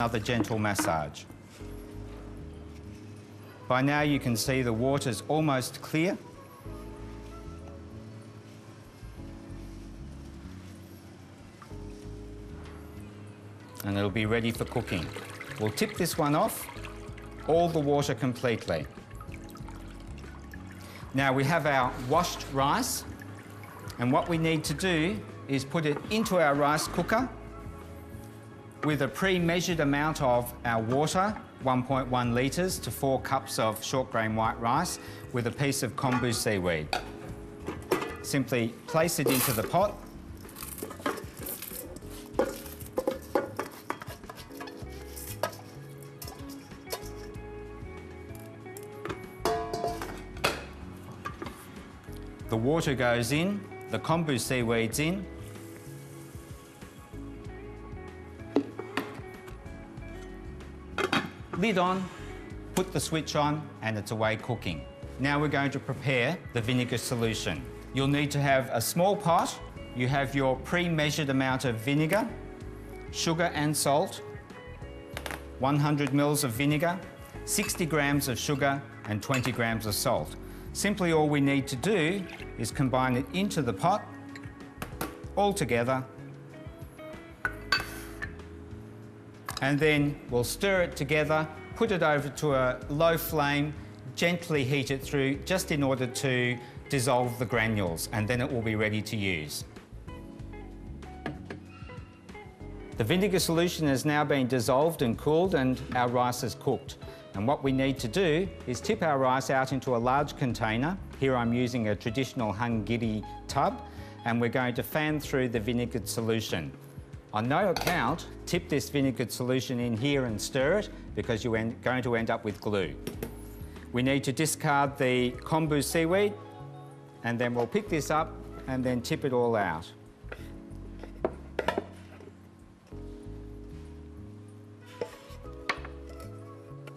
Another gentle massage. By now you can see the water's almost clear. And it'll be ready for cooking. We'll tip this one off, all the water completely. Now we have our washed rice, and what we need to do is put it into our rice cooker with a pre-measured amount of our water, 1.1 litres to 4 cups of short grain white rice with a piece of kombu seaweed. Simply place it into the pot. The water goes in, the kombu seaweed's in. Lid on, put the switch on, and it's away cooking. Now we're going to prepare the vinegar solution. You'll need to have a small pot. You have your pre-measured amount of vinegar, sugar and salt, 100 ml of vinegar, 60 grams of sugar and 20 grams of salt. Simply all we need to do is combine it into the pot, all together, and then we'll stir it together, put it over to a low flame, gently heat it through just in order to dissolve the granules, and then it will be ready to use. The vinegar solution has now been dissolved and cooled, and our rice is cooked. And what we need to do is tip our rice out into a large container. Here I'm using a traditional hungiri tub, and we're going to fan through the vinegared solution. On no account, tip this vinegared solution in here and stir it, because you're going to end up with glue. We need to discard the kombu seaweed, and then we'll pick this up and then tip it all out.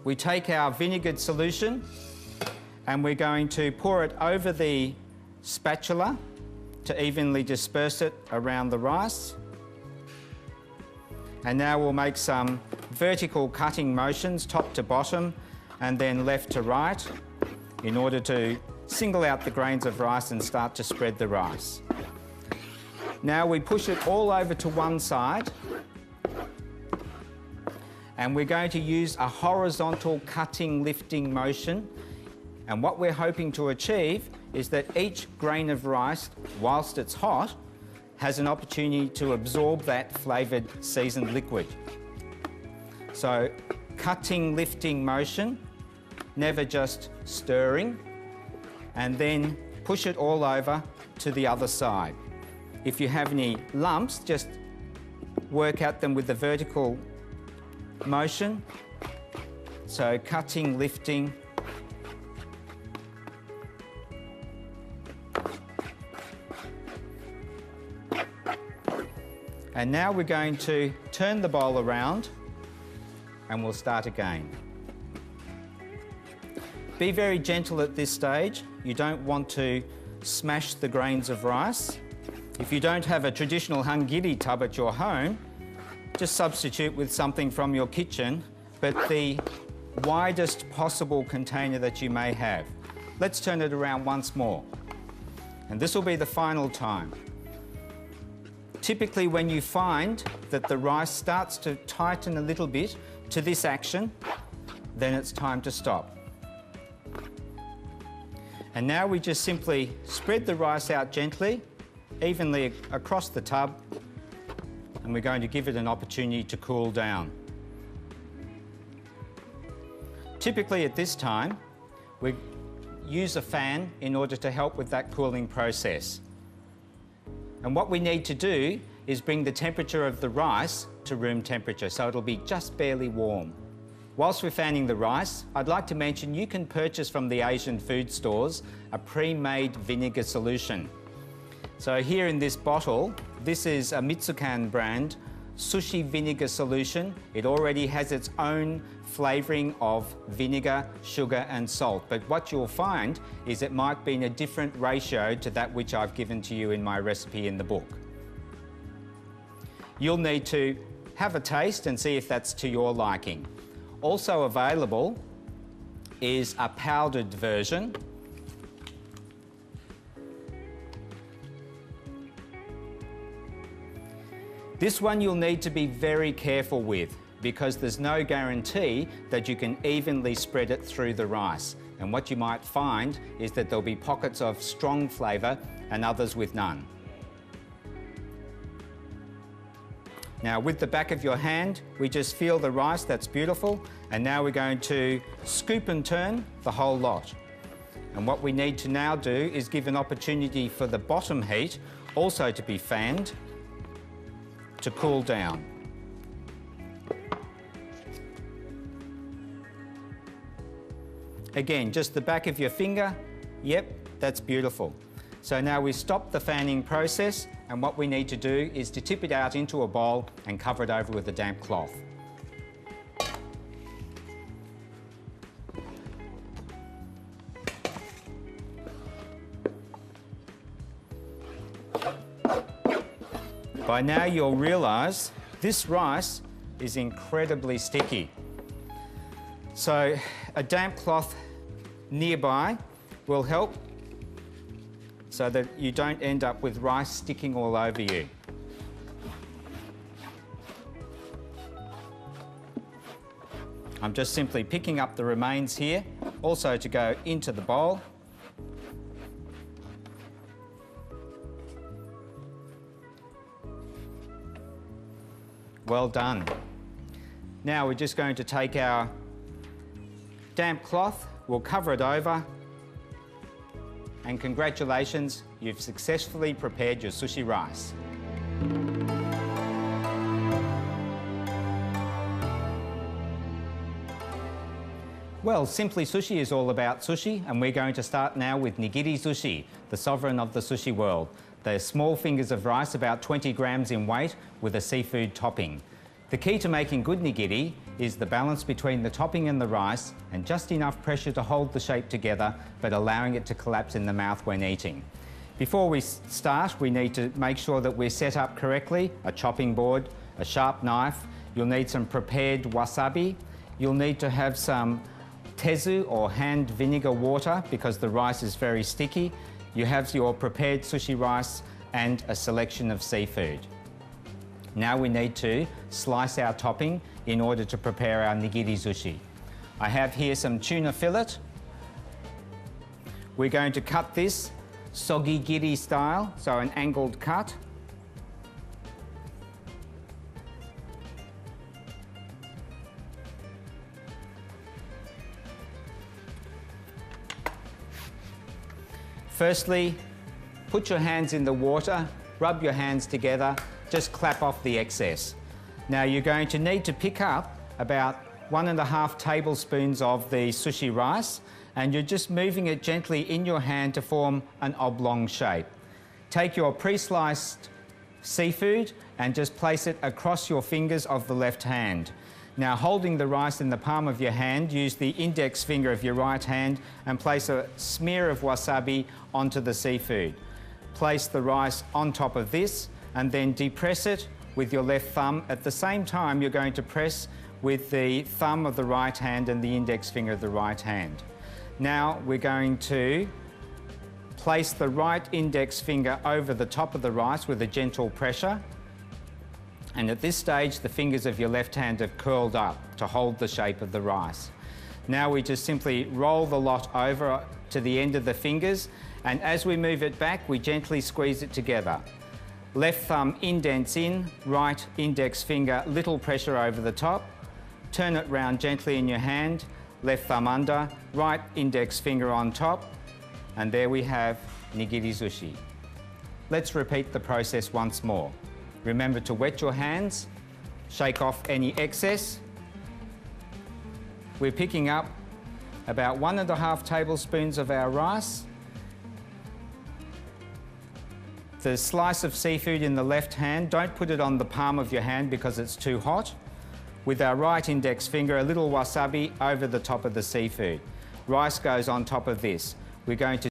We take our vinegared solution and we're going to pour it over the spatula to evenly disperse it around the rice. And now we'll make some vertical cutting motions, top to bottom and then left to right, in order to single out the grains of rice and start to spread the rice. Now we push it all over to one side, and we're going to use a horizontal cutting, lifting motion. And what we're hoping to achieve is that each grain of rice, whilst it's hot, has an opportunity to absorb that flavoured seasoned liquid. So, cutting, lifting motion, never just stirring, and then push it all over to the other side. If you have any lumps, just work at them with the vertical motion. So cutting, lifting, and now we're going to turn the bowl around and we'll start again. Be very gentle at this stage. You don't want to smash the grains of rice. If you don't have a traditional hungiri tub at your home, just substitute with something from your kitchen, but the widest possible container that you may have. Let's turn it around once more. And this will be the final time. Typically when you find that the rice starts to tighten a little bit to this action, then it's time to stop. And now we just simply spread the rice out gently, evenly across the tub, and we're going to give it an opportunity to cool down. Typically at this time, we use a fan in order to help with that cooling process. And what we need to do is bring the temperature of the rice to room temperature, so it'll be just barely warm. Whilst we're fanning the rice, I'd like to mention you can purchase from the Asian food stores a pre-made vinegar solution. So here in this bottle, this is a Mitsukan brand sushi vinegar solution. It already has its own flavouring of vinegar, sugar and salt. But what you'll find is it might be in a different ratio to that which I've given to you in my recipe in the book. You'll need to have a taste and see if that's to your liking. Also available is a powdered version. This one you'll need to be very careful with because there's no guarantee that you can evenly spread it through the rice. And what you might find is that there'll be pockets of strong flavour and others with none. Now with the back of your hand, we just feel the rice, that's beautiful. And now we're going to scoop and turn the whole lot. And what we need to now do is give an opportunity for the bottom heat also to be fanned to cool down. Again, just the back of your finger, yep, that's beautiful. So now we stop the fanning process and what we need to do is to tip it out into a bowl and cover it over with a damp cloth. By now you'll realise this rice is incredibly sticky. So a damp cloth nearby will help so that you don't end up with rice sticking all over you. I'm just simply picking up the remains here, also to go into the bowl. Well done. Now we're just going to take our damp cloth, we'll cover it over, and congratulations, you've successfully prepared your sushi rice. Well, Simply Sushi is all about sushi, and we're going to start now with nigiri sushi, the sovereign of the sushi world. They're small fingers of rice, about 20 grams in weight, with a seafood topping. The key to making good nigiri is the balance between the topping and the rice and just enough pressure to hold the shape together, but allowing it to collapse in the mouth when eating. Before we start, we need to make sure that we're set up correctly, a chopping board, a sharp knife. You'll need some prepared wasabi. You'll need to have some tezu or hand vinegar water because the rice is very sticky. You have your prepared sushi rice and a selection of seafood. Now we need to slice our topping in order to prepare our nigiri sushi. I have here some tuna fillet. We're going to cut this sogigiri style, so an angled cut. Firstly, put your hands in the water, rub your hands together, just clap off the excess. Now you're going to need to pick up about 1.5 tablespoons of the sushi rice, and you're just moving it gently in your hand to form an oblong shape. Take your pre-sliced seafood and just place it across your fingers of the left hand. Now, holding the rice in the palm of your hand, use the index finger of your right hand and place a smear of wasabi onto the seafood. Place the rice on top of this and then depress it with your left thumb. At the same time, you're going to press with the thumb of the right hand and the index finger of the right hand. Now, we're going to place the right index finger over the top of the rice with a gentle pressure. And at this stage, the fingers of your left hand have curled up to hold the shape of the rice. Now we just simply roll the lot over to the end of the fingers, and as we move it back, we gently squeeze it together. Left thumb indents in, right index finger, little pressure over the top. Turn it round gently in your hand, left thumb under, right index finger on top, and there we have nigiri sushi. Let's repeat the process once more. Remember to wet your hands, shake off any excess. We're picking up about 1.5 tablespoons of our rice. The slice of seafood in the left hand, don't put it on the palm of your hand because it's too hot. With our right index finger, a little wasabi over the top of the seafood. Rice goes on top of this. We're going to